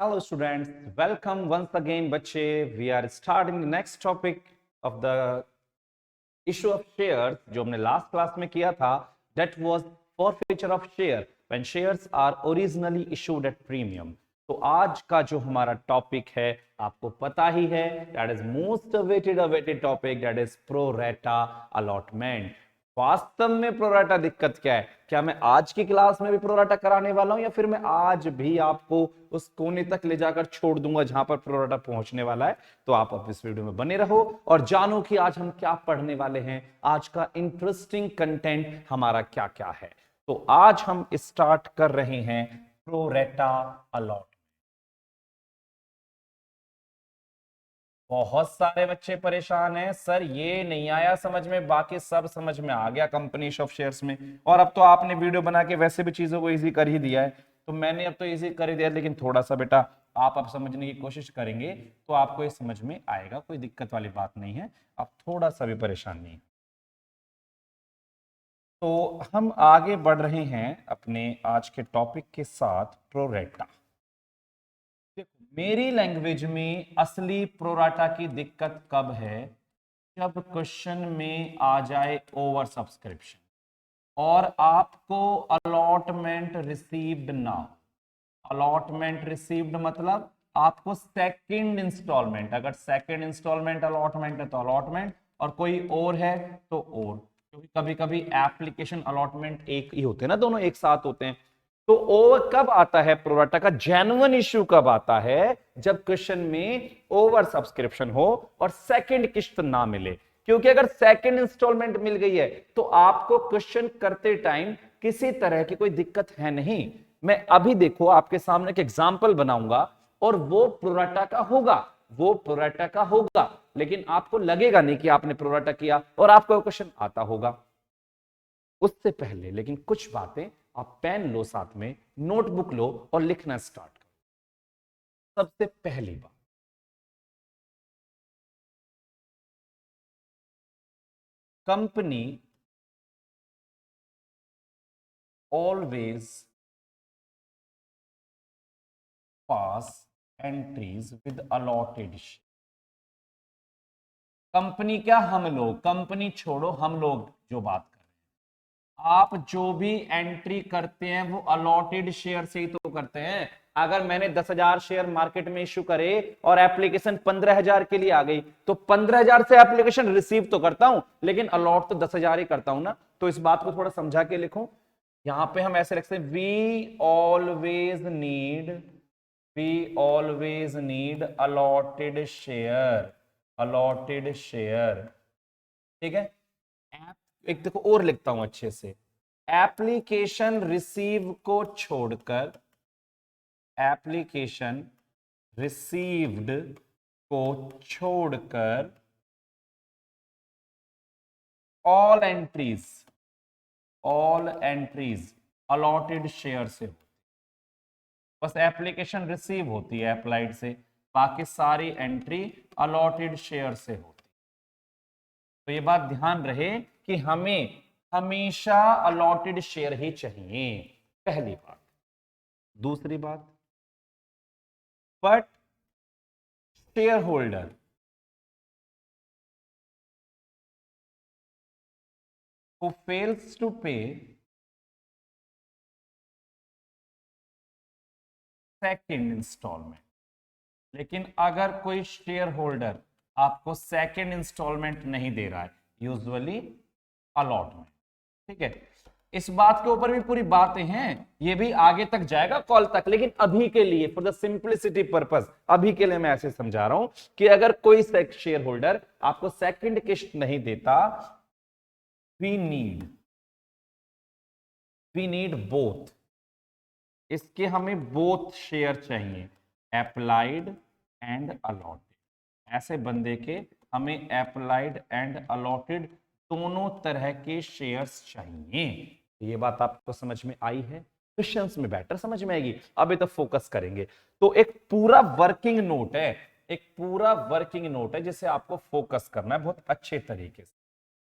Hello students, welcome once again बच्चे. We are starting the next topic of the issue of shares जो हमने last class में किया था. That was forfeiture of share when shares are originally issued at premium. तो आज का जो हमारा टॉपिक है आपको पता ही है, that is most awaited topic, that is pro rata allotment. वास्तव में प्रोराटा दिक्कत क्या है? क्या मैं आज की क्लास में भी प्रोराटा कराने वाला हूं या फिर मैं आज भी आपको उस कोने तक ले जाकर छोड़ दूंगा जहां पर प्रोराटा पहुंचने वाला है? तो आप अब इस वीडियो में बने रहो और जानो कि आज हम क्या पढ़ने वाले हैं, आज का इंटरेस्टिंग कंटेंट हमारा क्या क्या है. तो आज हम स्टार्ट कर रहे हैं प्रोराटा अलॉट. बहुत सारे बच्चे परेशान हैं सर, ये नहीं आया समझ में, बाकी सब समझ में आ गया कंपनी ऑफ शेयर्स में. और अब तो आपने वीडियो बना के वैसे भी चीजों को इजी कर ही दिया है, तो मैंने अब तो इजी कर ही दिया, लेकिन थोड़ा सा बेटा आप अब समझने की कोशिश करेंगे तो आपको ये समझ में आएगा, कोई दिक्कत वाली बात नहीं है, आप थोड़ा सा भी परेशान नहीं है. तो हम आगे बढ़ रहे हैं अपने आज के टॉपिक के साथ, प्रोरेटा. देखो, मेरी लैंग्वेज में असली प्रोराटा की दिक्कत कब है? जब क्वेश्चन में आ जाए ओवर सब्सक्रिप्शन और आपको अलॉटमेंट रिसीव्ड ना. अलॉटमेंट रिसीव्ड मतलब आपको सेकंड इंस्टॉलमेंट, अगर सेकंड इंस्टॉलमेंट अलॉटमेंट है तो अलॉटमेंट, और कोई और है तो और, क्योंकि कभी कभी एप्लीकेशन अलॉटमेंट एक ही होते हैं ना, दोनों एक साथ होते हैं. तो ओवर कब आता है प्रोराटा का? जेन्युइन इश्यू कब आता है? जब क्वेश्चन में ओवर सब्सक्रिप्शन हो और सेकंड किस्त ना मिले. क्योंकि अगर सेकंड इंस्टॉलमेंट मिल गई है तो आपको क्वेश्चन करते टाइम किसी तरह की कोई दिक्कत है नहीं. मैं अभी देखो आपके सामने एक एग्जाम्पल बनाऊंगा और वो प्रोराटा का होगा, वो प्रोराटा का होगा, लेकिन आपको लगेगा नहीं कि आपने प्रोराटा किया और आपको क्वेश्चन आता होगा. उससे पहले लेकिन कुछ बातें, आप पेन लो, साथ में नोटबुक लो और लिखना स्टार्ट करो. सबसे पहली बात, company always pass entries with allotted. Company क्या, हम लोग, कंपनी छोड़ो, हम लोग जो बात कर रहे हैं, आप जो भी एंट्री करते हैं वो अलॉटेड शेयर से ही तो करते हैं. अगर मैंने 10,000 शेयर मार्केट में इश्यू करे और एप्लीकेशन 15,000 के लिए आ गई तो 15,000 से एप्लीकेशन रिसीव तो करता हूं, लेकिन अलॉट तो 10,000 ही करता हूं ना. तो इस बात को थोड़ा समझा के लिखो. यहां पे हम ऐसे रखते हैं, we always need allotted share, allotted share. ठीक है. एक देखो और लिखता हूं अच्छे से, एप्लीकेशन रिसीव को छोड़कर, एप्लीकेशन रिसीव्ड को छोड़कर all entries, all entries allotted share से. बस एप्लीकेशन रिसीव होती है अप्लाइड से, बाकी सारी एंट्री अलॉटेड शेयर से होती. तो ये बात ध्यान रहे कि हमें हमेशा अलॉटेड शेयर ही चाहिए, पहली बात. दूसरी बात, but shareholder who fails to pay second instalment. लेकिन अगर कोई शेयर होल्डर आपको सेकेंड इंस्टॉलमेंट नहीं दे रहा है, यूजुअली अलॉटमेंट. ठीक है. इस बात के ऊपर भी पूरी बातें हैं, ये भी आगे तक जाएगा कॉल तक, लेकिन अभी के लिए फॉर द सिंप्लिसिटी पर्पस अभी के लिए मैं ऐसे समझा रहा हूं कि अगर कोई शेयर होल्डर आपको सेकंड किस्त नहीं देता, वी नीड बोथ. इसके हमें बोथ शेयर चाहिए, अप्लाइड एंड अलॉटेड. ऐसे बंदे के हमें अप्लाइड एंड अलॉटेड दोनों तरह के शेयर्स चाहिए. ये बात आपको समझ में आई है? क्वेश्चंस में बेटर समझ में आएगी. अभी तो फोकस करेंगे. तो एक पूरा वर्किंग नोट है, एक पूरा वर्किंग नोट है जिसे आपको फोकस करना है बहुत अच्छे तरीके से.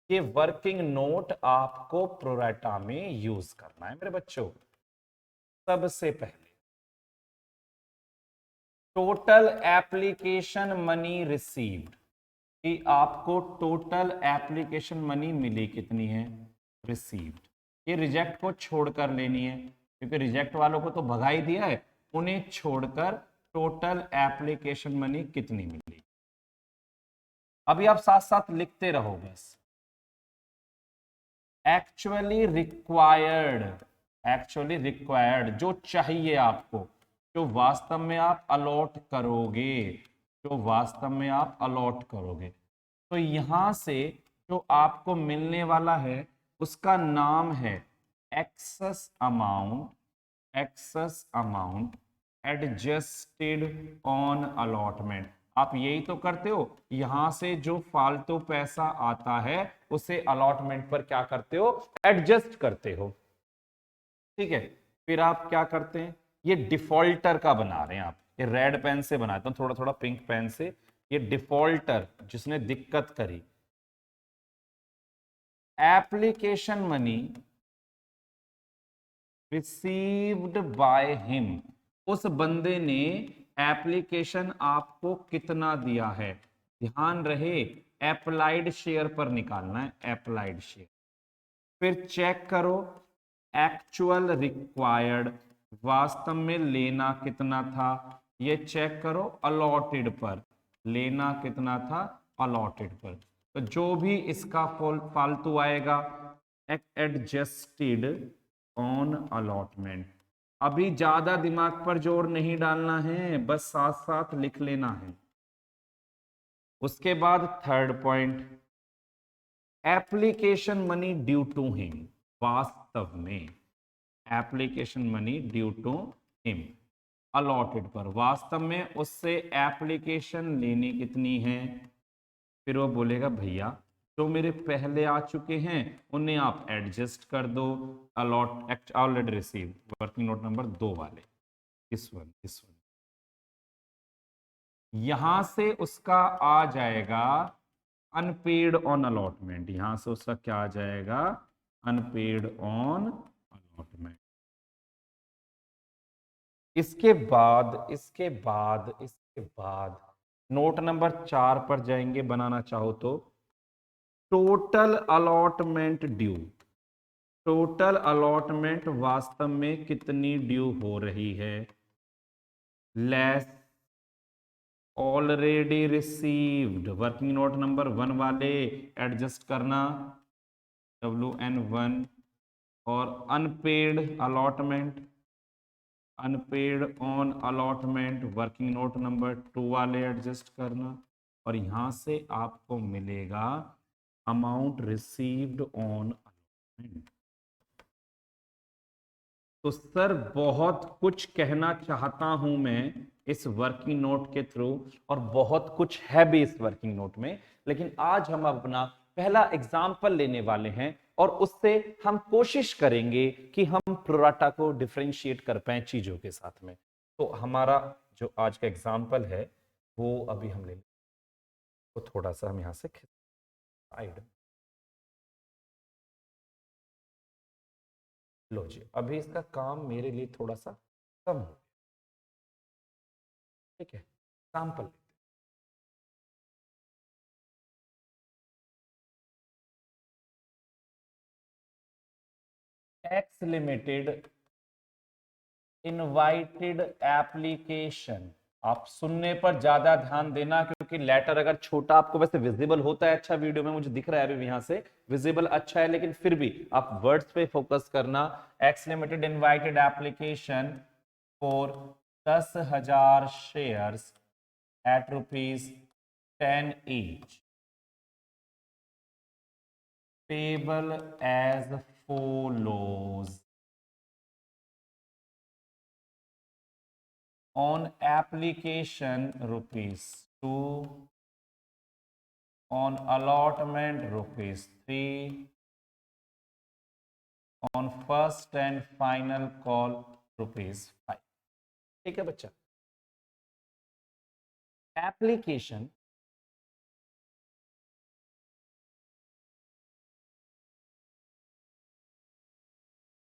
ये वर्किंग नोट आपको प्रोराटा में यूज करना है मेरे बच्चों. सबसे पहले टोटल एप्लीकेशन मनी रिसीव्ड, कि आपको टोटल एप्लीकेशन मनी मिली कितनी है, रिसीव्ड। ये रिजेक्ट को छोड़कर लेनी है, क्योंकि रिजेक्ट वालों को तो भगा ही दिया है, उन्हें छोड़कर टोटल एप्लीकेशन मनी कितनी मिली। अभी आप साथ साथ लिखते रहो बस। एक्चुअली रिक्वायर्ड, एक्चुअली रिक्वायर्ड जो चाहिए आपको, जो वास्तव में आप अलॉट करोगे, जो वास्तव में आप अलॉट करोगे, तो यहां से जो आपको मिलने वाला है उसका नाम है excess amount, excess amount adjusted on allotment. आप यही तो करते हो, यहां से जो फालतू पैसा आता है उसे अलॉटमेंट पर क्या करते हो, एडजस्ट करते हो। ठीक है, फिर आप क्या करते हैं, ये डिफॉल्टर का बना रहे हैं आप, ये रेड पेन से बनाता हूं, थोड़ा थोड़ा पिंक पेन से। ये डिफॉल्टर जिसने दिक्कत करी, application money received by him, उस बंदे ने एप्लीकेशन आपको कितना दिया है, ध्यान रहे अप्लाइड शेयर पर निकालना है, अप्लाइड शेयर। फिर चेक करो एक्चुअल रिक्वायर्ड, वास्तव में लेना कितना था, ये चेक करो अलॉटेड पर, लेना कितना था अलॉटेड पर। तो जो भी इसका फालतू आएगा एडजस्टेड ऑन अलॉटमेंट। अभी ज्यादा दिमाग पर जोर नहीं डालना है, बस साथ साथ लिख लेना है। उसके बाद third point, application money due to him, वास्तव में application money due to him allotted पर, वास्तव में उससे एप्लीकेशन लेनी कितनी है। फिर वो बोलेगा भैया जो मेरे पहले आ चुके हैं उन्हें आप एडजस्ट कर दो, allot already receive, working note number 2 वाले, इस वन यहां से उसका आ जाएगा अनपेड ऑन अलॉटमेंट, यहां से उसका क्या आ जाएगा, अनपेड ऑन अलॉटमेंट। इसके बाद नोट नंबर 4 पर जाएंगे, बनाना चाहो तो total allotment due, total allotment वास्तव में कितनी ड्यू हो रही है, less already received, working note number 1 वाले एडजस्ट करना WN1, और unpaid allotment, unpaid on allotment working note number 2 वाले एडजस्ट करना, और यहां से आपको मिलेगा अमाउंट रिसीव्ड ऑन अलॉटमेंट। तो सर बहुत कुछ कहना चाहता हूं मैं इस वर्किंग नोट के थ्रू, और बहुत कुछ है भी इस वर्किंग नोट में, लेकिन आज हम अपना पहला एग्जाम्पल लेने वाले हैं और उससे हम कोशिश करेंगे कि हम प्रोराटा को डिफरेंशिएट कर पाए चीजों के साथ में। तो हमारा जो आज का एग्जाम्पल है वो अभी हम ले, तो थोड़ा सा हम यहां से साइड, लो जी, अभी इसका काम मेरे लिए थोड़ा सा कम हो, ठीक है, example tax limited invited application. आप सुनने पर ज्यादा ध्यान देना, क्योंकि लेटर अगर छोटा आपको वैसे विजिबल होता है, अच्छा वीडियो में मुझे दिख रहा है अभी यहां से विजिबल अच्छा है, लेकिन फिर भी आप वर्ड्स पे फोकस करना। X limited invited application for 10,000 shares at ₹10 each, payable as follows. On application ₹2, on allotment ₹3, on first and final call ₹5। ठीक है बच्चा, application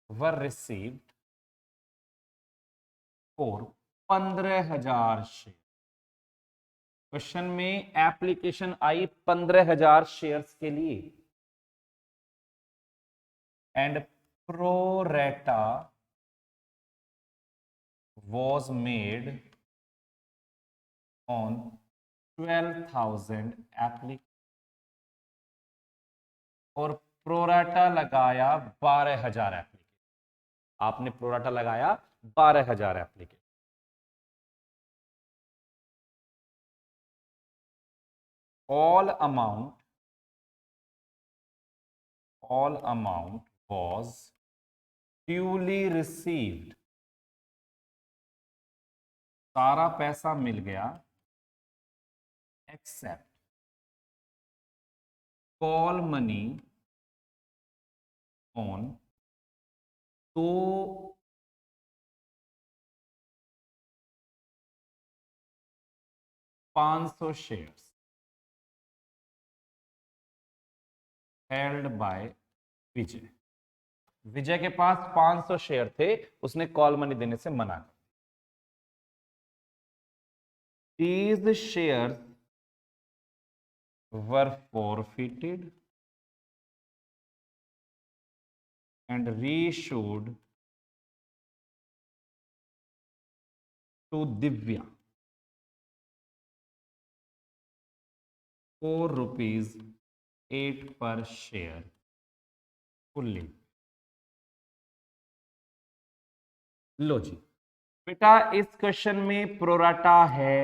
were received for 15,000 share, question में एप्लीकेशन आई 15,000 शेयर्स के लिए and pro rata was made on 12,000 application और pro rata लगाया 12,000 application. आपने प्रोराटा लगाया 12,000 application. all amount was duly received, सारा पैसा मिल गया except call money on 500 shares held by Vijay. Vijay के पास 500 शेयर थे, उसने कॉल मनी देने से मना कर। These shares were forfeited and reissued to Divya ₹4.8 per share fully। लो जी बेटा, इस क्वेश्चन में प्रोराटा है,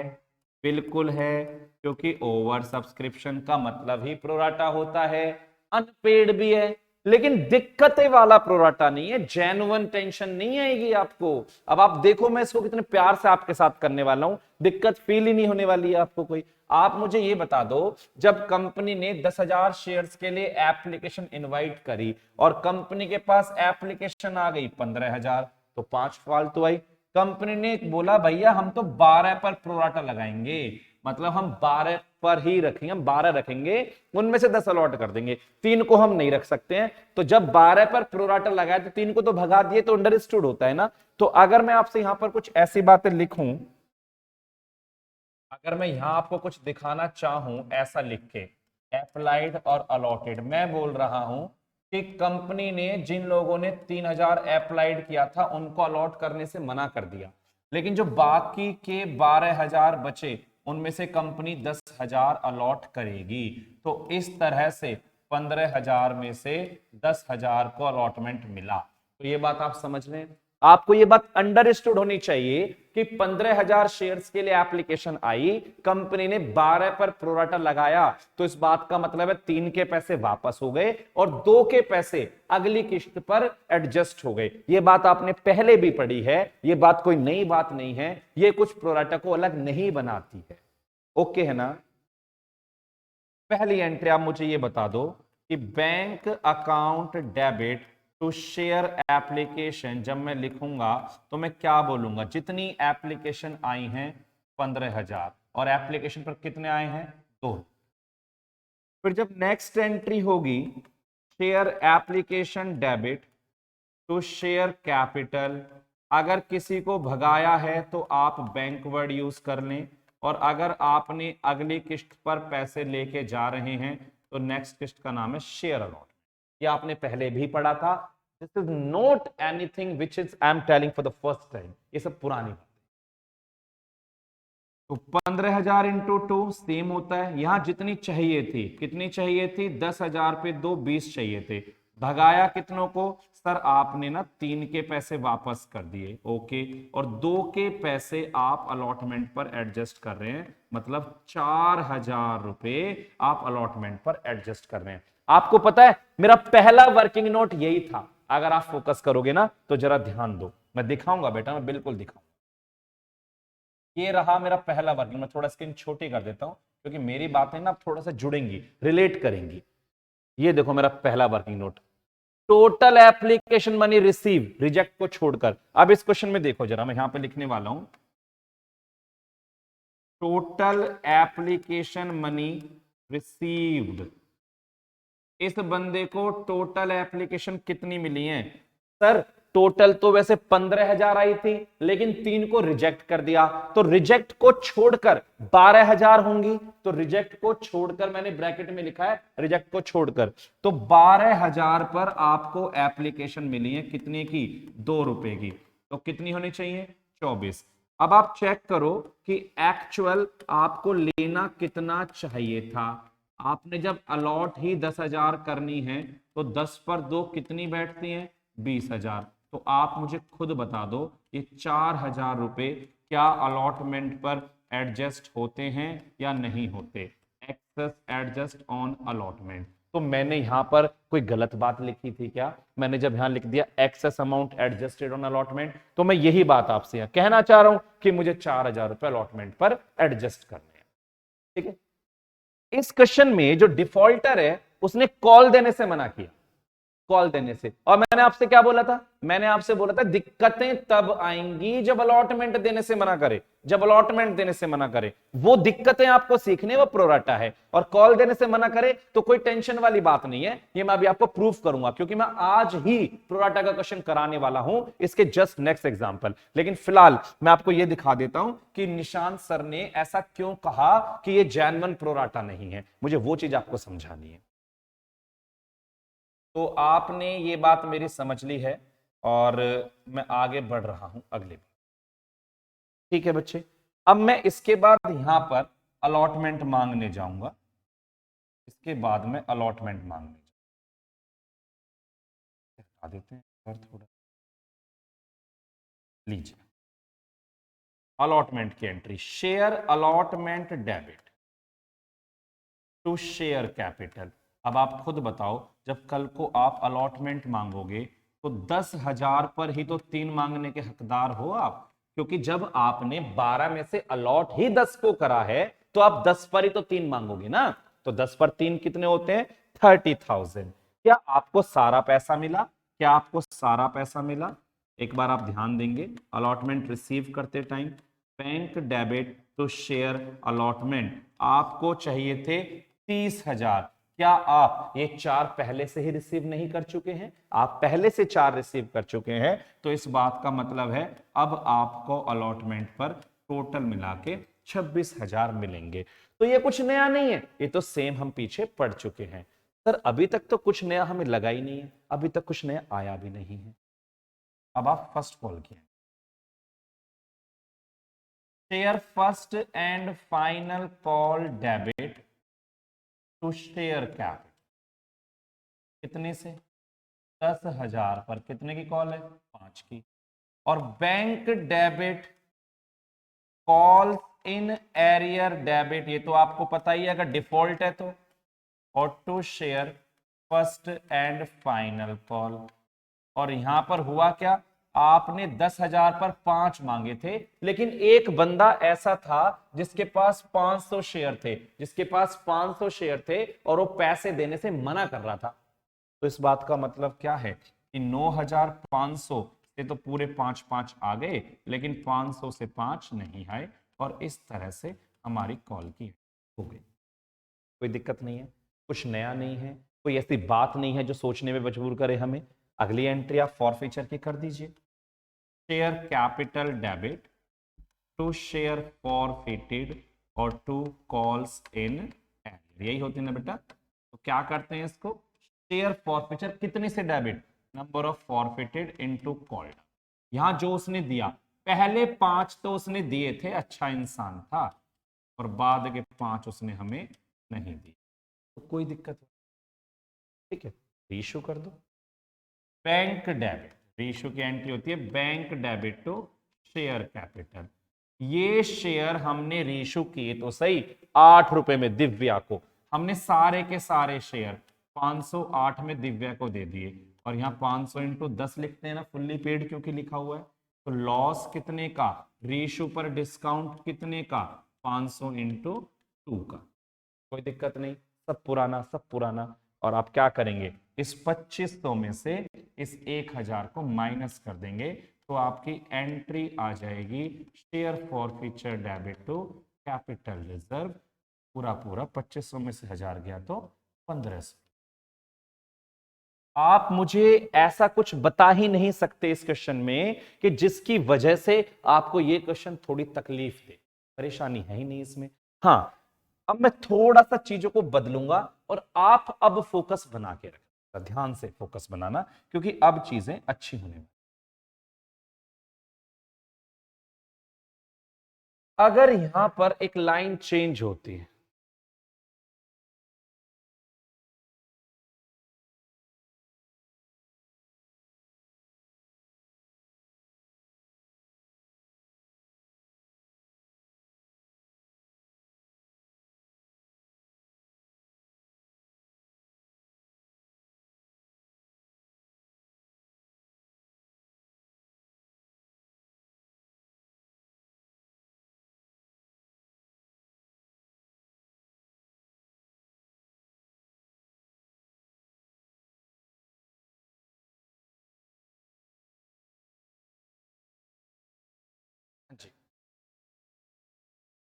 बिल्कुल है, क्योंकि ओवर सब्सक्रिप्शन का मतलब ही प्रोराटा होता है। अनपेड भी है, लेकिन दिक्कतें वाला प्रोराटा नहीं है। जेन्युइन टेंशन नहीं आएगी आपको। अब आप देखो मैं इसको कितने प्यार से आपके साथ करने वाला हूं, दिक्कत फील ही नहीं होने वाली है आपको कोई। आप मुझे ये बता दो, जब कंपनी ने 10,000 शेयर्स के लिए एप्लीकेशन इनवाइट करी और कंपनी के पास एप्लीकेशन आ गई 15,000, तो 5 फालतू आई। कंपनी ने बोला भैया हम तो 12 पर प्रोराटा लगाएंगे, मतलब हम 12 पर ही रखेंगे, हम 12 रखेंगे, उनमें से 10 अलॉट कर देंगे, 3 को हम नहीं रख सकते हैं। तो जब 12 पर प्रोराटा लगाया तो 3 को तो भगा दिए, तो अंडरस्टूड होता है ना। तो अगर मैं आपसे यहां पर कुछ ऐसी बातें लिखूं, अगर मैं यहां आपको कुछ दिखाना चाहूं ऐसा लिख के, अप्लाइड और अलॉटेड, मैं बोल रहा हूं कि कंपनी ने जिन लोगों ने 3,000 अप्लाइड किया था उनको अलॉट करने से मना कर दिया, लेकिन जो बाकी के 12,000 बचे उनमें से कंपनी 10,000 अलॉट करेगी। तो इस तरह से 15,000 में से 10,000 को अलॉटमेंट मिला। तो ये बात आप समझ लें, आपको ये बात अंडरस्टूड होनी चाहिए कि 15,000 शेयर्स के लिए एप्लीकेशन आई, कंपनी ने 12 पर प्रोराटा लगाया, तो इस बात का मतलब है 3 के पैसे वापस हो गए और 2 के पैसे अगली किस्त पर एडजस्ट हो गए। ये बात आपने पहले भी पढ़ी है, ये बात कोई नई बात नहीं है, ये कुछ प्रोराटा को अलग नहीं बनाती है। ओके है ना। पहली एंट्री आप मुझे ये बता दो कि bank account debit to share application, जब मैं लिखूंगा तो मैं क्या बोलूंगा, जितनी एप्लीकेशन आई हैं 15,000 और एप्लीकेशन पर कितने आए हैं 2। फिर जब नेक्स्ट एंट्री होगी share application debit to share capital, अगर किसी को भगाया है तो आप बैंक वर्ड यूज कर लें, और अगर आपने अगली किस्त पर पैसे लेके जा रहे हैं तो नेक्स्ट किस्त का नाम है शेयर अलॉट। ये आपने पहले भी पढ़ा था। This is not anything which is I am telling for the first time, ये सब पुरानी बात। तो 15,000 इंटू 2 सेम होता है, यहां जितनी चाहिए थी, कितनी चाहिए थी, 10,000 पे 2 20 चाहिए थे, भगाया कितनों को सर आपने ना 3 के पैसे वापस कर दिए, ओके, और 2 के पैसे आप अलॉटमेंट पर एडजस्ट कर रहे हैं, मतलब 4,000 रुपए आप अलॉटमेंट पर एडजस्ट कर रहे हैं। आपको पता है मेरा पहला वर्किंग नोट यही था, अगर आप फोकस करोगे ना तो जरा ध्यान दो, मैं दिखाऊंगा बेटा, मैं बिल्कुल दिखाऊंगा। ये रहा मेरा पहला वर्किंग, मैं थोड़ा स्क्रीन छोटी कर देता हूं क्योंकि मेरी बातें ना थोड़ा सा जुड़ेंगी, रिलेट करेंगी। ये देखो मेरा पहला working note, total application money receive, reject को छोड़कर। अब इस क्वेश्चन में देखो जरा, मैं यहां पे लिखने वाला हूं टोटल एप्लीकेशन मनी रिसीव्ड। इस बंदे को टोटल एप्लीकेशन कितनी मिली है सर, टोटल तो वैसे 15,000 आई थी, लेकिन 3 को रिजेक्ट कर दिया, तो रिजेक्ट को छोड़कर 12,000 होंगी। तो रिजेक्ट को छोड़कर मैंने ब्रैकेट में लिखा है रिजेक्ट को छोड़कर, तो 12,000 पर आपको एप्लीकेशन मिली है कितने की, 2 रुपए की। तो कितनी होनी चाहिए, 24। अब आप चेक करो कि एक्चुअल आपको लेना कितना चाहिए था। आपने जब अलॉट ही 10,000 करनी है तो 10 पर 2 कितनी बैठती हैं, 20,000। तो आप मुझे खुद बता दो ये 4,000 रुपए क्या अलॉटमेंट पर एडजस्ट होते हैं या नहीं होते। Excess adjust on allotment. तो मैंने यहां पर कोई गलत बात लिखी थी क्या? मैंने जब यहां लिख दिया excess amount adjusted on allotment, तो मैं यही बात आपसे यहां कहना चाह रहा हूं कि मुझे 4,000 रुपए अलॉटमेंट पर एडजस्ट करने हैं। ठीक है, इस क्वेश्चन में जो डिफॉल्टर है उसने कॉल देने से मना किया, कॉल देने से। और मैंने आपसे क्या बोला था, मैंने आपसे बोला था दिक्कतें तब आएंगी जब अलॉटमेंट देने से मना करे, जब अलॉटमेंट देने से मना करे। वो दिक्कतें आपको सीखने, वो प्रोराटा है। और कॉल देने से मना करे तो कोई टेंशन वाली बात नहीं है, ये मैं अभी आपको प्रूफ करूंगा, क्योंकि मैं आज ही प्रोराटा का क्वेश्चन कराने वाला हूं, इसके जस्ट नेक्स्ट एग्जांपल। लेकिन फिलहाल मैं आपको यह दिखा देता हूं कि निशांत सर ने ऐसा क्यों कहा कि ये जेन्युइन प्रोराटा नहीं है, मुझे वो चीज आपको समझानी है। तो आपने ये बात मेरी समझ ली है और मैं आगे बढ़ रहा हूं अगले। ठीक है बच्चे, अब मैं इसके बाद यहां पर अलॉटमेंट मांगने जाऊंगा, इसके बाद में अलॉटमेंट मांगने बता देते हैं सर थोड़ा, लीजिए अलॉटमेंट की entry, share allotment debit to share capital. अब आप खुद बताओ, जब कल को आप अलॉटमेंट मांगोगे तो 10,000 पर ही तो 3 मांगने के हकदार हो आप, क्योंकि जब आपने 12 में से अलॉट ही 10 को करा है तो आप 10 पर ही तो 3 मांगोगे ना। तो 10 पर 3 कितने होते हैं, 30,000। क्या आपको सारा पैसा मिला, क्या आपको सारा पैसा मिला? एक बार आप ध्यान देंगे, अलॉटमेंट रिसीव करते time bank debit to share allotment आपको चाहिए थे 30,000। क्या आप ये 4 पहले से ही रिसीव नहीं कर चुके हैं? आप पहले से 4 रिसीव कर चुके हैं, तो इस बात का मतलब है अब आपको अलॉटमेंट पर टोटल मिला के 26,000 मिलेंगे। तो ये कुछ नया नहीं है, ये तो सेम हम पीछे पढ़ चुके हैं। सर अभी तक तो कुछ नया हमें लगा ही नहीं है, अभी तक कुछ नया आया भी नहीं है। अब आप फर्स्ट कॉल किए, share first and final call debit to share capital कितने से, 10,000 पर कितने की कॉल है, 5 की। और bank debit call in arrear debit, ये तो आपको पता ही है अगर डिफॉल्ट है तो, और to share first and final call. और यहां पर हुआ क्या, आपने 10,000 पर 5 मांगे थे, लेकिन एक बंदा ऐसा था जिसके पास 500 शेयर थे, जिसके पास 500 शेयर थे और वो पैसे देने से मना कर रहा था। तो इस बात का मतलब क्या है कि 9,500 से तो पूरे 5-5 आ गए, लेकिन 500 से 5 नहीं आए, और इस तरह से हमारी कॉल की हो गई। कोई दिक्कत नहीं है, कुछ नया नहीं है, कोई ऐसी बात नहीं है जो सोचने में मजबूर करे हमें। अगली एंट्री आप फॉरफीचर की कर दीजिए, share capital debit to share forfeited और टू कॉल्स इन एरियर, यही होती है ना बेटा। तो क्या करते हैं इसको, शेयर फॉरफिचर कितने से debit, number of forfeited into called. यहां जो उसने दिया, पहले 5 तो उसने दिए थे, अच्छा इंसान था, और बाद के 5 उसने हमें नहीं दिए, तो कोई दिक्कत नहीं। ठीक है, रीइशू कर दो। बैंक डेबिट, रीइशू की एंट्री होती है bank debit to share capital. ये शेयर हमने रीइशू किए तो सही 8 रुपए में, दिव्या को हमने सारे के सारे शेयर 508 में दिव्या को दे दिए, और यहाँ 500 इंटू 10 लिखते हैं ना, फुल्ली पेड क्योंकि लिखा हुआ है। तो लॉस कितने का, रीइशू पर डिस्काउंट कितने का, 500 इंटू 2 का। कोई दिक्कत नहीं, सब पुराना सब पुराना। और आप क्या करेंगे, इस 2500 में से इस 1,000 को माइनस कर देंगे, तो आपकी एंट्री आ जाएगी share forfeiture debit to capital reserve. पूरा पूरा 2500 में से 1,000 गया तो 1,500। आप मुझे ऐसा कुछ बता ही नहीं सकते इस क्वेश्चन में कि जिसकी वजह से आपको ये क्वेश्चन थोड़ी तकलीफ दे। परेशानी है ही नहीं इसमें। हाँ, अब मैं थोड़ा सा चीजों को बदलूंगा और आप अब फोकस बना के रखें, ध्यान से फोकस बनाना, क्योंकि अब चीजें अच्छी होने वाली। अगर यहां पर एक लाइन चेंज होती है,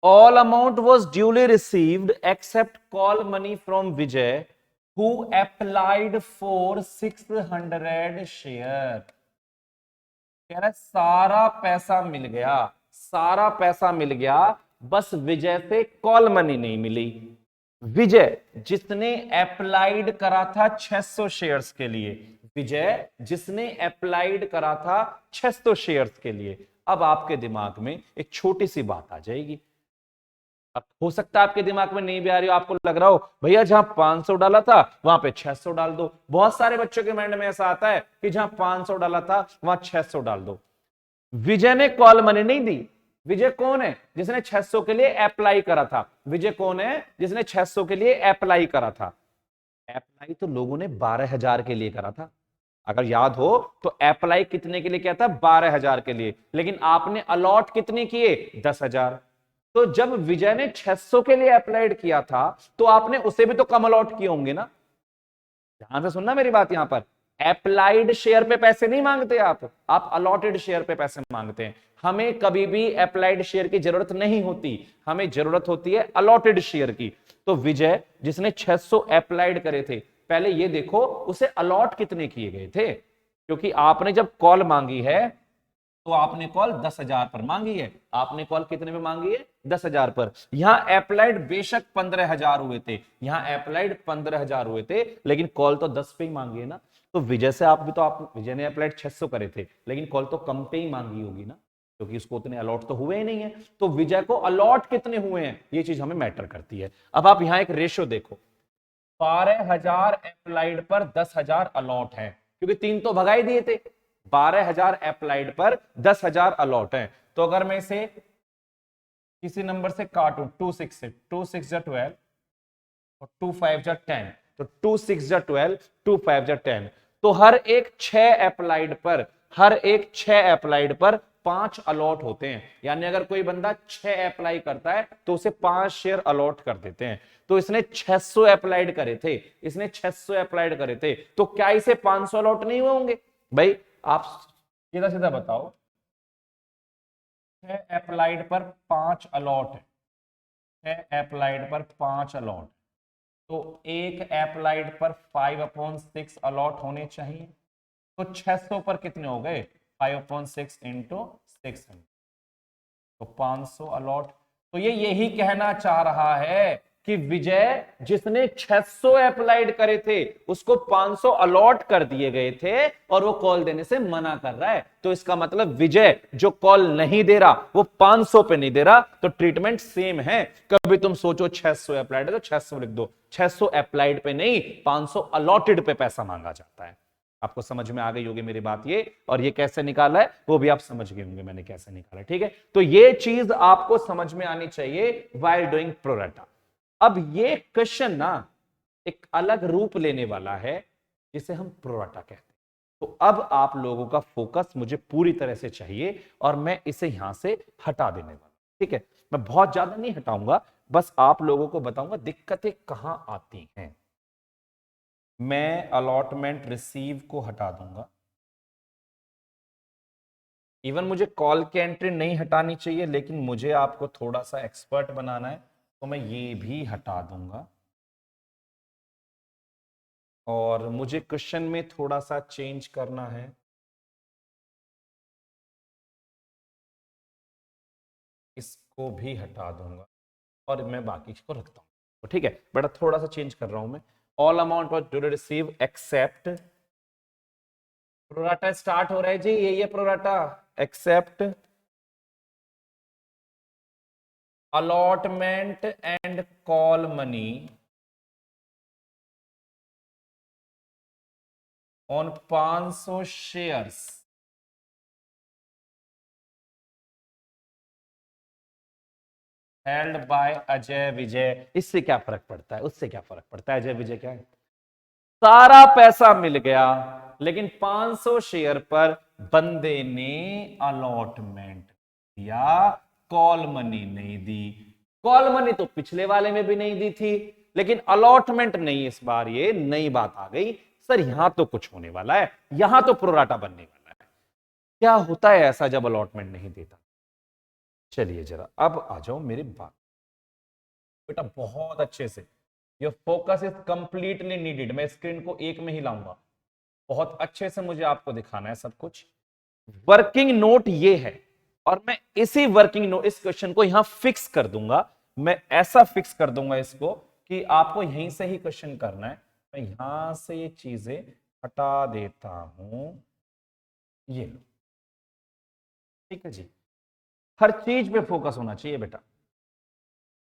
all amount was duly received except call money from Vijay who applied for 600 share। कह रहा है सारा पैसा मिल गया, सारा पैसा मिल गया, बस विजय से कॉल मनी नहीं मिली। विजय जिसने अप्लाइड करा था 600 शेयर्स के लिए, विजय जिसने अप्लाइड करा था 600 शेयर्स के लिए। अब आपके दिमाग में एक छोटी सी बात आ जाएगी। अब हो सकता है आपके दिमाग में नहीं भी आ रही हो, आपको लग रहा हो भैया जहां 500 डाला था वहां पे 600 डाल दो। बहुत सारे बच्चों के माइंड में ऐसा आता है कि जहां 500 डाला था वहां 600 डाल दो। विजय ने कॉल मनी नहीं दी। विजय कौन है? जिसने 600 के लिए अप्लाई करा था। विजय कौन है? जिसने 600 के लिए अप्लाई करा था। अप्लाई तो लोगों ने 12,000 के लिए करा था, अगर याद हो तो। अप्लाई कितने के लिए किया था? 12,000 के लिए। लेकिन आपने अलॉट कितने किए? 10,000। तो जब विजय ने 600 के लिए अप्लाइड किया था तो आपने उसे भी तो कम अलॉट किए होंगे ना। ध्यान से सुनना मेरी बात। यहां पर अप्लाइड शेयर पे पैसे नहीं मांगते आप अलॉटेड शेयर पे पैसे मांगते हैं। हमें कभी भी अप्लाइड शेयर की जरूरत नहीं होती, हमें जरूरत होती है अलॉटेड शेयर की। तो विजय जिसने 600 अप्लाइड करे थे, पहले ये देखो उसे अलॉट कितने किए गए थे, क्योंकि आपने जब कॉल मांगी है तो आपने कॉल 10,000 पर मांगी है। आपने कॉल कितने में मांगी है? 10,000 पर। यहां अप्लाइड बेशक 15,000 हुए थे, यहां अप्लाइड 15,000 हुए थे, लेकिन कॉल तो 10 पे ही मांगी है ना। तो विजय से आप भी तो, आप विजय ने अप्लाइड 600 करे थे, लेकिन कॉल तो कम पे ही मांगी होगी ना, क्योंकि उसको उतने अलॉट तो हुए ही नहीं है। तो विजय को अलॉट कितने हुए हैं, ये चीज हमें मैटर करती है। अब आप यहां एक रेशियो देखो, 12,000 अप्लाइड पर 10,000 अलॉट है, क्योंकि 3 तो भगाई दिए थे। 12,000 अप्लाइड पर 10,000 अलॉट है। तो अगर मैं इसे किसी नंबर से काटूं, 2 6 से, 2 6 जा 12 और 2 5 जा 10, तो 2 6 जा 12, 2 5 जा 10। तो हर एक 6 अप्लाइड पर, हर एक 6 अप्लाइड पर 5 अलॉट होते हैं। यानी अगर कोई बंदा 6 अप्लाई करता है तो उसे 5 शेयर अलॉट कर देते हैं। तो इसने 600 अप्लाइड करे थे, इसने 600 अप्लाइड करे थे, तो क्या इसे 500 अलॉट नहीं हुए होंगे? भाई आप सीधा सीधा बताओ, 6 अप्लाइड पर 5 अलॉट है, 6 अप्लाइड पर 5 अलॉट, तो एक अप्लाइड पर 5/6 अलॉट होने चाहिए। तो 600 पर कितने हो गए? 5/6 इंटू 600, तो 500 अलॉट। तो ये यही कहना चाह रहा है कि विजय जिसने 600 अप्लाइड करे थे उसको 500 अलॉट कर दिए गए थे और वो कॉल देने से मना कर रहा है। तो इसका मतलब विजय जो कॉल नहीं दे रहा वो 500 पे नहीं दे रहा, तो ट्रीटमेंट सेम है। कभी तुम सोचो 600 अप्लाइड है तो 600 लिख दो, 600 अप्लाइड पे नहीं, 500 अलॉटेड पे पैसा मांगा जाता है। आपको समझ में आ गई होगी मेरी बात ये, और ये कैसे निकाला है वो भी आप समझ गए होंगे मैंने कैसे निकाला। ठीक है, तो ये चीज आपको समझ में आनी चाहिए वाइल डूइंग प्रोरेटा। अब ये क्वेश्चन ना एक अलग रूप लेने वाला है जिसे हम प्रोरेटा कहते हैं। तो अब आप लोगों का फोकस मुझे पूरी तरह से चाहिए और मैं इसे यहां से हटा देने वाला। ठीक है, मैं बहुत ज्यादा नहीं हटाऊंगा, बस आप लोगों को बताऊंगा दिक्कतें कहां आती हैं। मैं अलॉटमेंट रिसीव को हटा दूंगा। इवन मुझे कॉल की एंट्री नहीं हटानी चाहिए, लेकिन मुझे आपको थोड़ा सा एक्सपर्ट बनाना है तो मैं ये भी हटा दूंगा। और मुझे क्वेश्चन में थोड़ा सा चेंज करना है। इसको भी हटा दूंगा और मैं बाकी को रखता हूं, तो ठीक है बेटा, थोड़ा सा चेंज कर रहा हूं मैं। All amount was due receive except, pro rata start हो रहा है जी, ये pro rata, except allotment and call money on 500 shares held by Ajay Vijay. इससे क्या फर्क पड़ता है, उससे क्या फर्क पड़ता है, अजय विजय क्या है, सारा पैसा मिल गया, लेकिन 500 शेयर पर बंदे ने अलॉटमेंट दिया, कॉल मनी नहीं दी। कॉल मनी तो पिछले वाले में भी नहीं दी थी, लेकिन अलॉटमेंट नहीं, इस बार ये नई बात आ गई। सर यहां तो कुछ होने वाला है, यहां तो प्रोराटा बनने वाला है। क्या होता है ऐसा जब अलॉटमेंट नहीं देता? चलिए जरा अब आ जाओ मेरे बात बेटा, बहुत अच्छे से। Your focus is completely needed. मैं स्क्रीन को एक में ही लाऊंगा, बहुत अच्छे से मुझे आपको दिखाना है सब कुछ। वर्किंग नोट ये है, और मैं इसी वर्किंग नोट, इस क्वेश्चन को यहां फिक्स कर दूंगा। मैं ऐसा फिक्स कर दूंगा इसको कि आपको यहीं से ही क्वेश्चन करना है। मैं यहां से ये चीजें हटा देता हूं, ये लो, ठीक है जी। हर चीज पे फोकस होना चाहिए बेटा।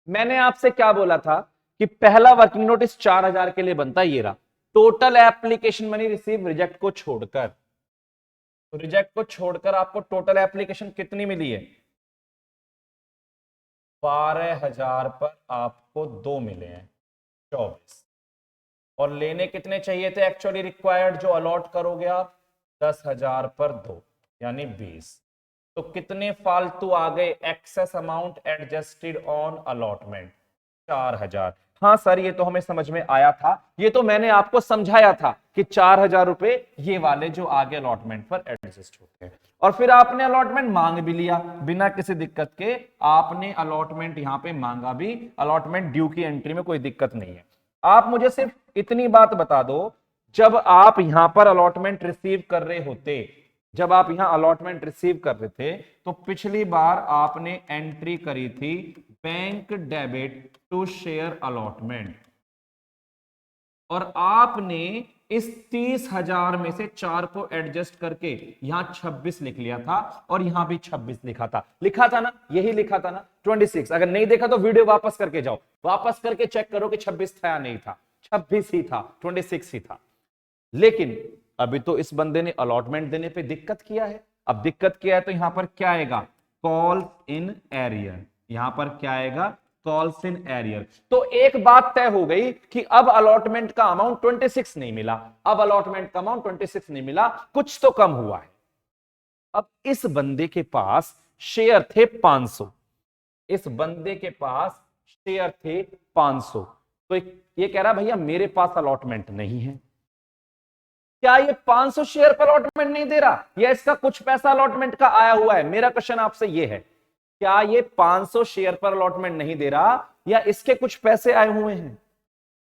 मैंने आपसे क्या बोला था कि पहला वर्किंग नोटिस 4000 के लिए बनता है, ये रहा। Total application money receive reject को छोड़कर, तो रिजेक्ट को छोड़कर आपको टोटल एप्लीकेशन कितनी मिली है? 12,000 पर आपको 2 मिले हैं, 24। और लेने कितने चाहिए थे एक्चुअली रिक्वायर्ड, जो अलॉट करोगे आप? 10,000 पर 2 यानी 20। तो कितने फालतू आ गए? Excess amount adjusted on allotment 4,000। हाँ सर ये तो हमें समझ में आया था, ये तो मैंने आपको समझाया था कि 4,000 रुपए ये वाले जो आगे अलॉटमेंट पर एडजस्ट होते हैं। और फिर आपने अलॉटमेंट मांग भी लिया बिना किसी दिक्कत के, आपने अलॉटमेंट यहां पे मांगा भी, अलॉटमेंट ड्यू की एंट्री में कोई दिक्कत नहीं है। आप मुझे सिर्फ इतनी बात बता दो, जब आप यहां पर अलॉटमेंट रिसीव कर रहे होते, जब आप यहां अलॉटमेंट रिसीव कर रहे थे, तो पिछली बार आपने एंट्री करी थी bank debit to share allotment, और आपने इस 30,000 में से 4 को एडजस्ट करके यहां 26 लिख लिया था, और यहां भी 26 लिखा था ना, यही लिखा था ना 26। अगर नहीं देखा तो वीडियो वापस करके जाओ, वापस करके चेक करो कि 26 था या नहीं था, 26 ही था, 26 ही था। लेकिन अभी तो इस बंदे ने अलॉटमेंट देने पे दिक्कत किया है। अब दिक्कत किया है तो यहां पर क्या आएगा? Calls in arrear. यहां पर क्या आएगा? Calls in arrear. तो एक बात तय हो गई कि अब अलॉटमेंट का अमाउंट 26 नहीं मिला, अब अलॉटमेंट का अमाउंट 26 नहीं मिला, कुछ तो कम हुआ है। अब इस बंदे के पास शेयर थे 500, इस बंदे के पास शेयर थे 500, तो ये कह रहा भैया मेरे पास अलॉटमेंट नहीं है। क्या ये 500 शेयर पर अलॉटमेंट नहीं दे रहा, या इसका कुछ पैसा अलॉटमेंट का आया हुआ है? मेरा क्वेश्चन आपसे ये है, क्या ये 500 शेयर पर अलॉटमेंट नहीं दे रहा, या इसके कुछ पैसे आए हुए हैं?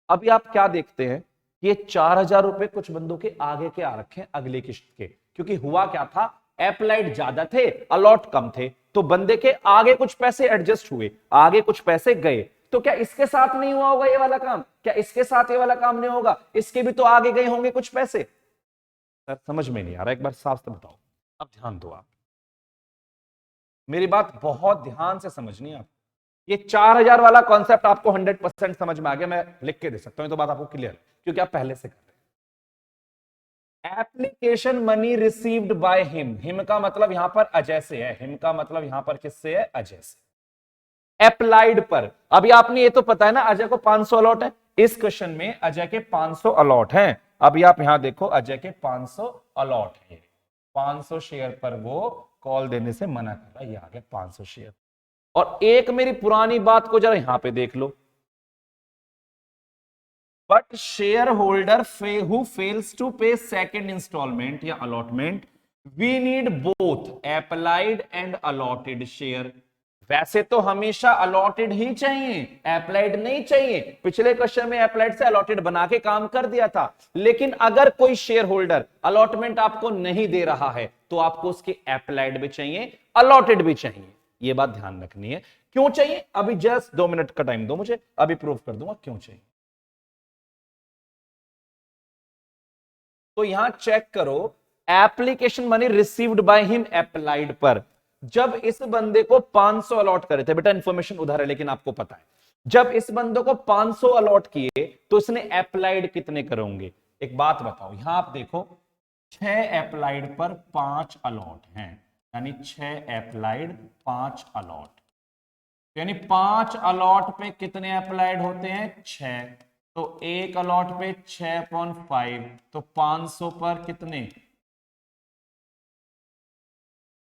अभी आप क्या देखते हैं, ये 4,000 रुपए कुछ बंदों के आगे के आ रखे हैं अगली किश्त के, क्योंकि हुआ क्या था, एप्लाइड ज्यादा थे, अलॉट कम थे, तो बंदे के आगे कुछ पैसे एडजस्ट हुए, आगे कुछ पैसे गए। तो क्या इसके साथ नहीं हुआ होगा ये वाला काम? क्या इसके साथ ये वाला काम नहीं होगा? इसके भी तो आगे गए होंगे कुछ पैसे। सर समझ में नहीं आ रहा, एक बार साफ से बताओ। अब ध्यान दो, आप मेरी बात बहुत ध्यान से समझनी है आप। ये 4,000 वाला कॉन्सेप्ट आपको 100% समझ में आ गया, मैं लिख के दे सकता हूं, तो बात आपको क्लियर, क्योंकि आप पहले से कर रहे हैं। Application money received by him, him का मतलब यहां पर अजय से है, हिम का मतलब यहां पर किससे है? अजय से। अप्लाइड पर, अभी आपने ये तो पता है ना अजय को 500 अलॉट है, इस क्वेश्चन में अजय के 500 अलॉट हैं। अभी आप यहां देखो, अजय के 500 अलॉट है, 500 शेयर पर वो कॉल देने से मना कर रहा है, ये आ गया 500 शेयर। और एक मेरी पुरानी बात को जरा यहां पे देख लो, but shareholder who fails to pay second instalment या allotment, we need both applied and allotted share वैसे तो हमेशा अलॉटेड ही चाहिए, अप्लाइड नहीं चाहिए। पिछले क्वेश्चन में अप्लाइड से अलॉटेड बना के काम कर दिया था। लेकिन अगर कोई शेयर होल्डर अलॉटमेंट आपको नहीं दे रहा है तो आपको उसके अप्लाइड भी चाहिए, अलॉटेड भी चाहिए। यह बात ध्यान रखनी है। क्यों चाहिए, अभी जस्ट 2 मिनट का टाइम दो मुझे, अभी प्रूव कर दूंगा क्यों चाहिए। तो यहां चेक करो, application money received by him applied पर, जब इस बंदे को 500 अलॉट करे थे, बेटा इन्फॉर्मेशन उधार है लेकिन आपको पता है, जब इस बंदे को 500 अलॉट किए तो इसने अप्लाइड कितने करोगे। एक बात बताओ, यहां आप देखो 6 अप्लाइड पर 5 अलॉट हैं, यानी 6 अप्लाइड 5 अलॉट, यानी 5 अलॉट पे कितने अप्लाइड होते हैं, 6। तो एक अलॉट पे 6/5, तो 500 पर कितने,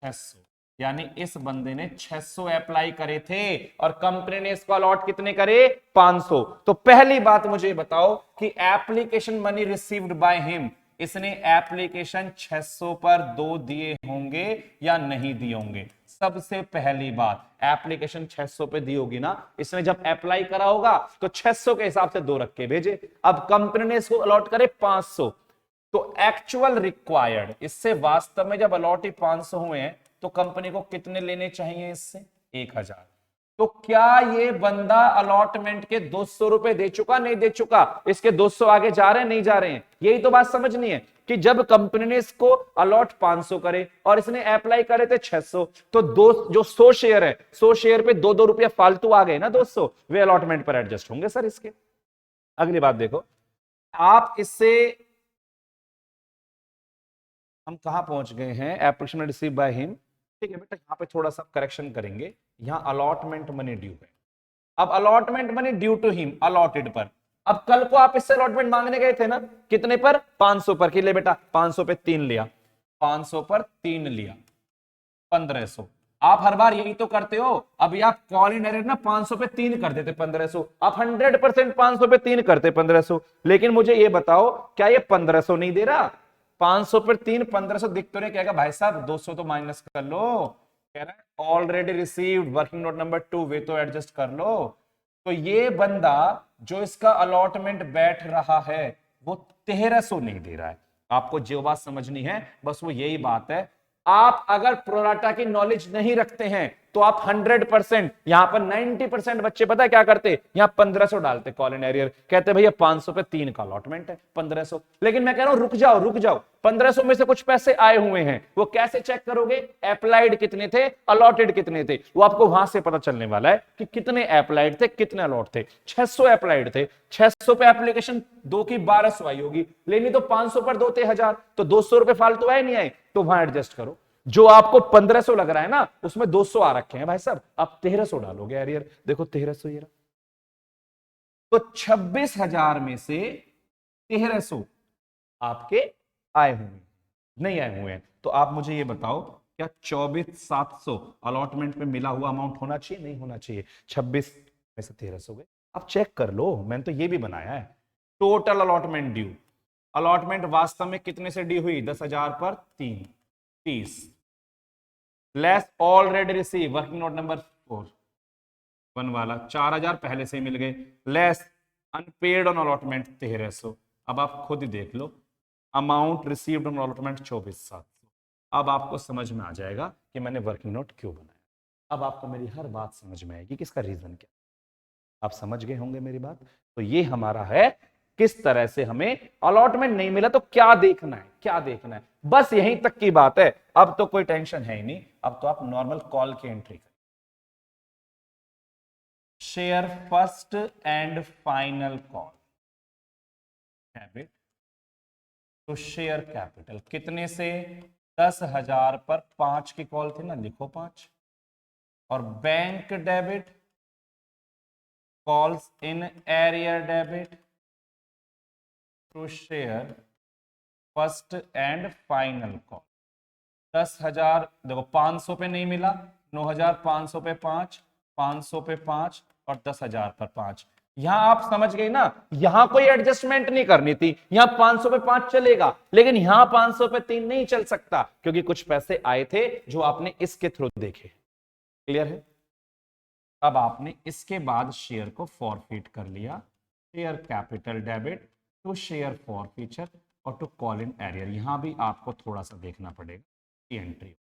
600। यानी इस बंदे ने 600 अप्लाई करे थे और कंपनी ने इसको अलॉट कितने करे, 500। तो पहली बात मुझे बताओ कि application money received by him, इसने एप्लीकेशन 600 पर 2 दिए होंगे या नहीं दिए होंगे। सबसे पहली बात, एप्लीकेशन 600 पे दी होगी ना, इसने जब अप्लाई करा होगा तो 600 के हिसाब से 2 रख के भेजे। अब कंपनी ने इसको अलॉट करे 500, तो एक्चुअल रिक्वायर्ड, इससे वास्तव में जब अलॉट ही 500 हुए हैं तो कंपनी को कितने लेने चाहिए इससे, 1000। तो क्या ये बंदा अलॉटमेंट के 200 रुपए दे चुका, नहीं दे चुका, इसके 200 आगे जा रहे हैं नहीं जा रहे हैं। यही तो बात समझनी है कि जब कंपनी ने इसको अलॉट 500 करे और इसने अप्लाई करे थे 600, तो जो 100 शेयर है, 100 शेयर पे 2-2 रुपया फालतू आ गए ना 200, वे अलॉटमेंट पर एडजस्ट होंगे सर इसके। अगली बात देखो, आप इससे हम कहां पहुंच गए हैं, एप्लीकेशन रिसीव बाय हिम। ठीक है बेटा, यहां पे थोड़ा सा करेक्शन करेंगे, यहां अलॉटमेंट मनी ड्यू है। अब allotment money due to him, allotted पर। अब कल को आप इससे अलॉटमेंट मांगने गए थे ना, कितने पर, 500 पर, कि ले बेटा 500 पे 3 लिया, 500 पर 3 लिया, 1500। आप हर बार यही तो करते हो। अभी आप कॉल इन डायरेक्ट ना 500 पे 3 कर देते 1500, आप 100% 500 पे 3 करते 1500। लेकिन मुझे ये बताओ, क्या ये 1500 नहीं दे रहा, 500 पर 3 1500 दिख तो रहे, कहेगा भाई साहब 200 तो माइनस कर लो, कह रहा है already received working note number 2, वे तो एडजस्ट कर लो। तो ये बंदा जो इसका अलॉटमेंट बैठ रहा है वो 1300 नहीं दे रहा है। आपको जो बात समझनी है बस वो यही बात है। आप अगर प्रोराटा की नॉलेज नहीं रखते हैं तो आप 100%, यहां पर 90% बच्चे पता है क्या करते, यहां 1500 डालते कॉल इन एरियर, कहते भैया 500 पे 3 का अलॉटमेंट है 1500। लेकिन मैं कह रहा हूं रुक जाओ रुक जाओ, 1500 में से कुछ पैसे आए हुए हैं, वो कैसे चेक करोगे, अप्लाइड कितने थे, अलॉटेड कितने थे, वो आपको वहां से पता चलने वाला है कि कितने अप्लाइड थे कितने अलॉट थे। 600 अप्लाइड थे, 600 पे एप्लीकेशन 2 की 1200 आई होगी, लेनी तो 500 पर 2 थे 1000, तो 200 रुपए फालतू आए नहीं आए, तो वहां एडजस्ट करो। जो आपको 1500 लग रहा है ना उसमें 200 आ रखे हैं भाई साहब, आप 1300 डालोगे एरियर, देखो 1300 ये रहा। तो 26,000 में से 1300 आपके आए हुए हैं, नहीं आए हुए हैं। तो आप मुझे ये बताओ, क्या 24,700 अलॉटमेंट में मिला हुआ अमाउंट होना चाहिए, नहीं होना चाहिए। 26 में से 1300 गए, आप चेक कर लो, मैंने तो ये भी बनाया है। टोटल अलॉटमेंट ड्यू, अलॉटमेंट वास्तव में कितने से ड्यू हुई, 10,000 पर 3, 30, less already receive working note number 4 1 वाला 4000 पहले से ही मिल गए, लेस अनपेड ऑन अलॉटमेंट 1300। अब आप खुद ही देख लो, अमाउंट रिसीव्ड ऑन अलॉटमेंट 24,700। अब आपको समझ में आ जाएगा कि मैंने वर्किंग नोट क्यों बनाया। अब आपको मेरी हर बात समझ में आएगी कि इसका रीजन क्या, आप समझ गए होंगे मेरी बात। तो ये हमारा है, किस तरह से हमें अलॉटमेंट नहीं मिला तो क्या देखना है, क्या देखना है, बस यहीं तक की बात है। अब तो कोई टेंशन है ही नहीं, अब तो आप नॉर्मल कॉल की एंट्री करें। Share first and final call debit, तो शेयर कैपिटल कितने से, 10,000 पर 5 की कॉल थी ना, लिखो 5, और bank debit calls in arrear debit to share first and final call. 10,000 देखो 500 पे नहीं मिला, 9,500 पे 5, 500 पे 5 और 10,000 पर 5। यहां आप समझ गए ना, यहां कोई एडजस्टमेंट नहीं करनी थी, यहां 500 पे 5 चलेगा, लेकिन यहां 500 पे 3 नहीं चल सकता क्योंकि कुछ पैसे आए थे जो आपने इसके थ्रू देखे। क्लियर है। अब आपने इसके बाद शेयर को फॉरफिट कर लिया, share capital debit to share forfeiture और टू कॉल इन एरियर। यहां भी आपको थोड़ा सा देखना पड़ेगा ये एंट्री।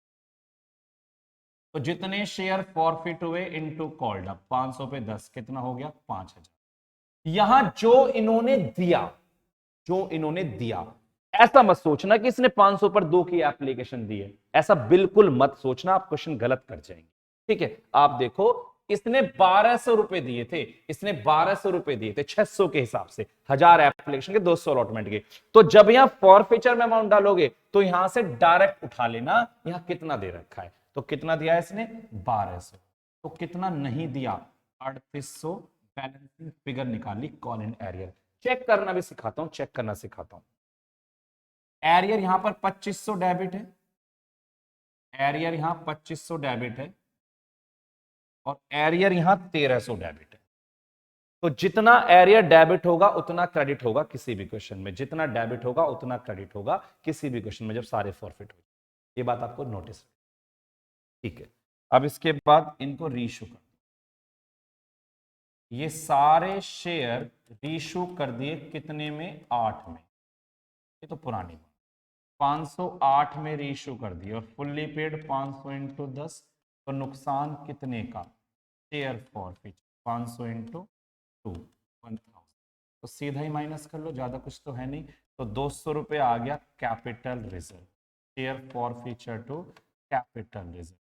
तो जितने शेयर फॉरफिट हुए इनटू कॉल्ड अप, 500 पे 10 कितना हो गया 5000। यहां जो इन्होंने दिया, ऐसा मत सोचना कि इसने 500 पर 2 की एप्लीकेशन दी है, ऐसा बिल्कुल मत सोचना, आप क्वेश्चन गलत कर जाएंगे। ठीक है, आप देखो इसने 1200 रुपए दिए थे, इसने 1200 रुपए दिए थे 600 के हिसाब से, 1000 एप्लीकेशन के 200 अलॉटमेंट के। तो जब यहां फॉरफीचर में अमाउंट डालोगे तो यहां से डायरेक्ट उठा लेना यहां कितना दे रखा है। तो कितना दिया है इसने 1200, तो कितना नहीं दिया 3800। बैलेंसिंग फिगर निकाली, कॉल इन एरियर। चेक करना भी सिखाता हूं, चेक करना सिखाता हूं। एरियर यहां पर 2500 डेबिट है, एरियर यहां 2500 डेबिट है और एरियर यहां 1300 डेबिट है। तो जितना एरियर डेबिट होगा उतना क्रेडिट होगा किसी भी क्वेश्चन में, जितना डेबिट होगा उतना क्रेडिट होगा किसी भी क्वेश्चन में जब सारे फॉरफिट हो। ये बात आपको नोटिस, ठीक है। अब इसके बाद इनको रीशू कर, ये सारे शेयर रीशू कर दिए कितने में 8 में, ये तो पुरानी बात। 508 में रीशू कर दिया और फुल्ली पेड 500 इंटू 10, तो नुकसान कितने का शेयर फॉरफिट 500 इंटू 2 1000। तो सीधा ही माइनस कर लो, ज्यादा कुछ तो है नहीं। तो 200 रुपये आ गया capital reserve, share forfeiture to capital reserve.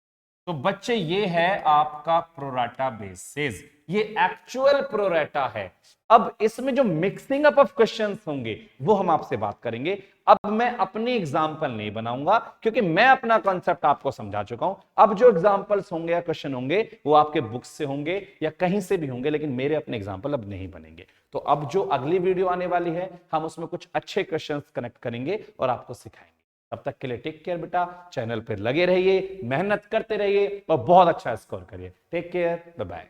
तो बच्चे ये है आपका प्रोराटा बेसिस, ये एक्चुअल प्रोराटा है। अब इसमें जो मिक्सिंग अप ऑफ क्वेश्चंस होंगे वो हम आपसे बात करेंगे। अब मैं अपने एग्जाम्पल नहीं बनाऊंगा क्योंकि मैं अपना कॉन्सेप्ट आपको समझा चुका हूं। अब जो एग्जाम्पल्स होंगे या क्वेश्चन होंगे वो आपके बुक्स से होंगे या कहीं से भी होंगे, लेकिन मेरे अपने एग्जाम्पल अब नहीं बनेंगे। तो अब जो अगली वीडियो आने वाली है हम उसमें कुछ अच्छे क्वेश्चन कनेक्ट करेंगे और आपको सिखाएंगे। तब तक के लिए टेक केयर बेटा, चैनल पर लगे रहिए, मेहनत करते रहिए और बहुत अच्छा स्कोर करिए। Take care, bye bye.